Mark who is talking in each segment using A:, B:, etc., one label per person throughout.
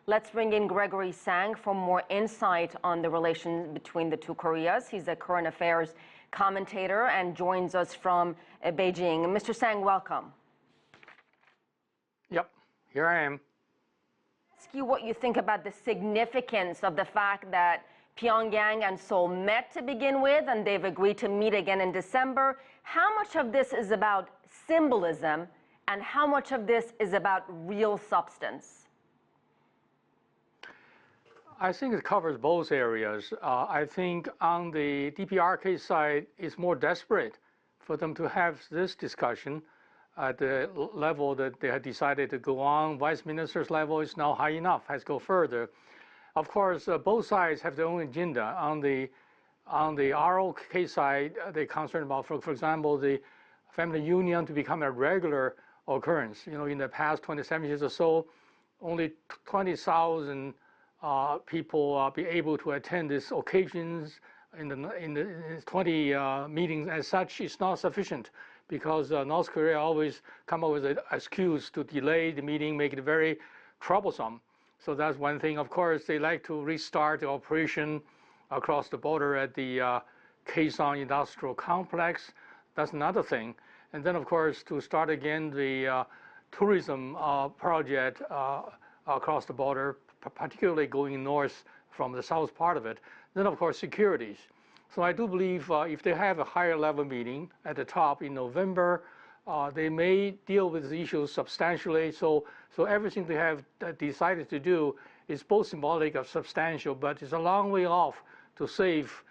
A: Let's bring in Gregory Tsang for more insight on the relation between the two Koreas. He's a current affairs commentator and joins us from Beijing. Mr. Tsang, welcome.
B: Yep, here I am.
A: Ask you what you think about the significance of the fact that Pyongyang and Seoul met to begin with, and they've agreed to meet again in December. How much of this is about symbolism, and how much of this is about real substance?
B: I think it covers both areas. I think on the DPRK side, it's more desperate for them to have this discussion at the level that they had decided to go on. Vice minister's level is now high enough, has to go further. Of course, both sides have their own agenda. On the ROK side, they're concerned about, for example, the family union to become a regular occurrence. You know, in the past 27 years or so, only 20,000 people be able to attend these occasions in the 20 meetings. As such, it's not sufficient because North Korea always come up with an excuse to delay the meeting, make it very troublesome. So that's one thing. Of course, they like to restart the operation across the border at the Kaesong Industrial Complex. That's another thing. And then, of course, to start again the tourism project across the border, particularly going north from the south part of it. Then, of course, securities. So I do believe if they have a higher level meeting at the top in November, they may deal with the issues substantially. So everything they have decided to do is both symbolic and substantial, but it's a long way off to save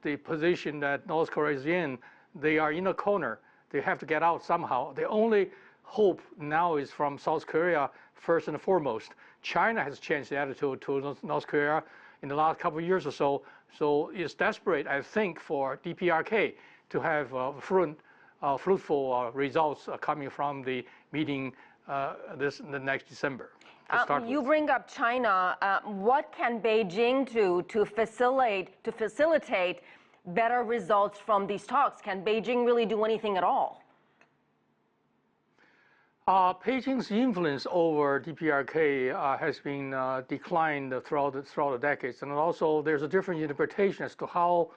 B: the position that North Korea is in. They are in a corner. They have to get out somehow. The only hope now is from South Korea first and foremost. China has changed the attitude to North Korea in the last couple of years or so. So it's desperate, I think, for DPRK to have fruitful results coming from the meeting the next December.
A: You bring up China. What can Beijing do to facilitate better results from these talks? Can Beijing really do anything at all?
B: Beijing's influence over DPRK has been declined throughout the decades, and also there's a different interpretation as to how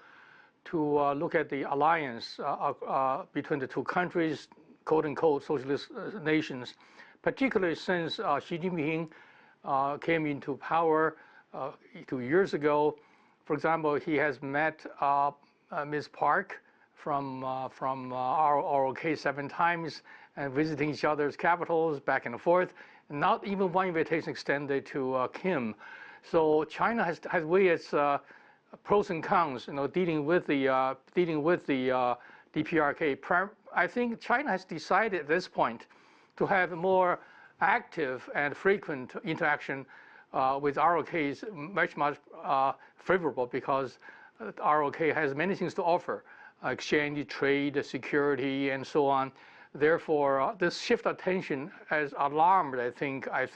B: to look at the alliance between the two countries, quote-unquote, socialist nations, particularly since Xi Jinping came into power 2 years ago. For example, he has met Ms. Park from ROK 7 times, and visiting each other's capitals back and forth. Not even one invitation extended to Kim. So China has weighed its pros and cons, you know, dealing with the DPRK. I think China has decided at this point to have more active and frequent interaction with ROK is much favorable because ROK has many things to offer: exchange, trade, security, and so on. Therefore, this shift of attention has alarmed, I think, of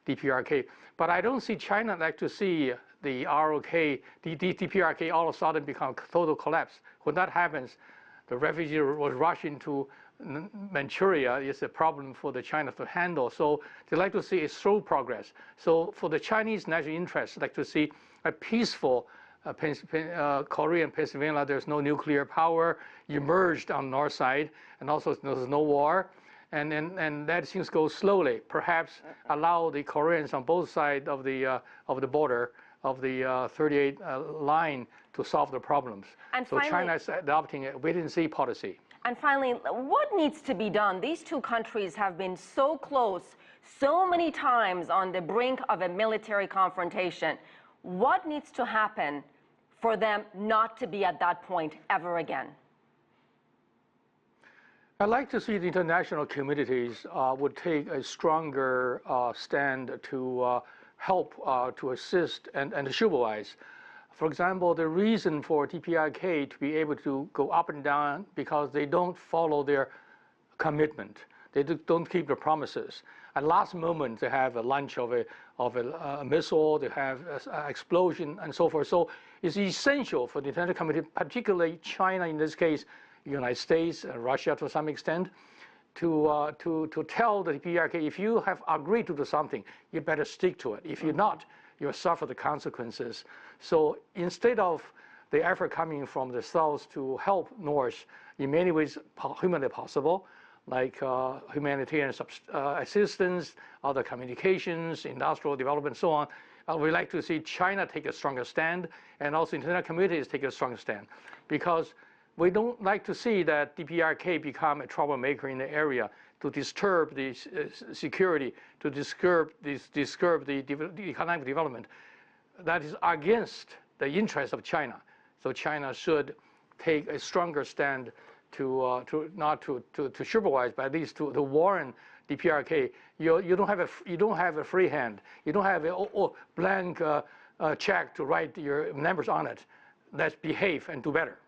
B: DPRK. But I don't see China like to see the ROK, the DPRK all of a sudden become total collapse. When that happens, the refugee was rushing to Manchuria is a problem for the China to handle. So they like to see a slow progress. So for the Chinese national interest, like to see a peaceful Korea and Pennsylvania, there's no nuclear power, emerged on the north side, and also there's no war, and that things go slowly. Perhaps allow the Koreans on both sides of the border of the 38 line to solve the problems. And so finally, China is adopting a wait-and-see policy.
A: And finally, what needs to be done? These two countries have been so close so many times on the brink of a military confrontation. What needs to happen for them not to be at that point ever again?
B: I'd like to see the international communities would take a stronger stand to help, to assist, and to supervise. For example, the reason for DPRK to be able to go up and down because they don't follow their commitment. They don't keep their promises. At last moment, they have a launch of a missile, they have an explosion, and so forth. So it's essential for the international community, particularly China in this case, United States and Russia to some extent, to tell the DPRK, if you have agreed to do something, you better stick to it. If you're not, you'll suffer the consequences. So instead of the effort coming from the south to help North in many ways humanly possible, like humanitarian assistance, other communications, industrial development, so on, we like to see China take a stronger stand, and also international communities take a stronger stand, because we don't like to see that DPRK become a troublemaker in the area to disturb the security, to disturb the economic development. That is against the interest of China. So China should take a stronger stand to not to supervise, but at least to warn DPRK. You don't have a free hand. You don't have a blank check to write your numbers on it. Let's behave and do better.